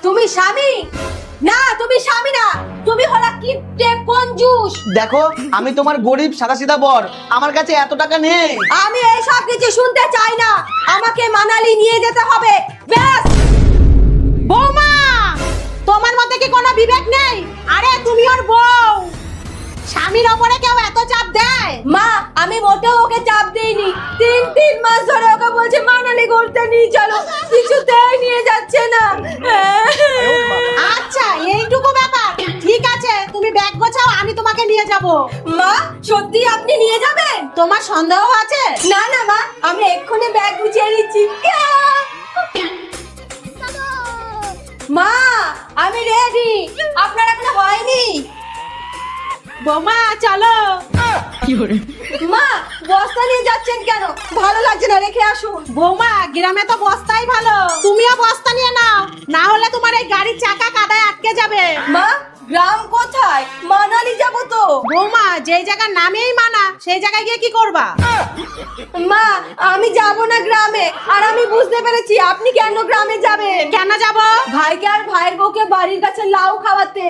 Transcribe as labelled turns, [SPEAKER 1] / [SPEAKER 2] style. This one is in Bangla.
[SPEAKER 1] তুমি স্বামী না, তুমি স্বামী না, তুমি হলা কিপটে কঞ্জুস।
[SPEAKER 2] দেখো আমি তোমার গরিব সাদাসিধা বর, আমার কাছে এত টাকা নেই।
[SPEAKER 1] আমি এইসব কিছু শুনতে চাই না, আমাকে মানালি নিয়ে যেতে হবে ব্যাস।
[SPEAKER 3] বৌমা, তোমার মধ্যে কি কোনো বিবেক নেই? আরে তুমি ওর বউ, স্বামীর ওপরে কেউ এত চাপ দেয়?
[SPEAKER 1] মা, আমি মোটেও ওকে চাপ দেইনি। 3 মাস ধরে ওকে বলছে মানালি ঘুরতে নিয়ে চলো, কিছুতেই নিয়ে যাচ্ছে না।
[SPEAKER 3] আচ্ছা এইটুকু ব্যাপার, ঠিক আছে তুমি ব্যাগ গোছাও, আমি তোমাকে নিয়ে যাব।
[SPEAKER 1] মা, সত্যি আপনি নিয়ে যাবেন?
[SPEAKER 3] তোমার সন্দেহ আছে?
[SPEAKER 1] না না মা, আমি এক্ষুনি ব্যাগ গুছিয়ে নিচ্ছি। মা, আমি রেডি। আপনার এখনো হয়নি?
[SPEAKER 3] বৌমা চলো।
[SPEAKER 1] মা, বস্তা নিয়ে যাচ্ছেন কেন? ভালো লাগছে না, রেখে আসুন।
[SPEAKER 3] বৌমা, গ্রামে তো বস্তাই ভালো, তুমিও বস্তা নিয়ে নাও, না হলে তোমার এই গাড়ির চাকা কাদায় আটকে যাবে।
[SPEAKER 1] মা, গ্রাম কোথায়? মানালি যাব তো।
[SPEAKER 3] বৌমা, যেই জায়গার নামেই মানা, সেই জায়গায় গিয়ে কি করবা?
[SPEAKER 1] মা, আমি যাব না গ্রামে। আর আমি বুঝতে পেরেছি আপনি কেন গ্রামে যাবেন।
[SPEAKER 3] কেন যাব?
[SPEAKER 1] ভাইকে আর ভাইয়ের বউকে বাড়ির কাছে লাউ খাওয়াতে।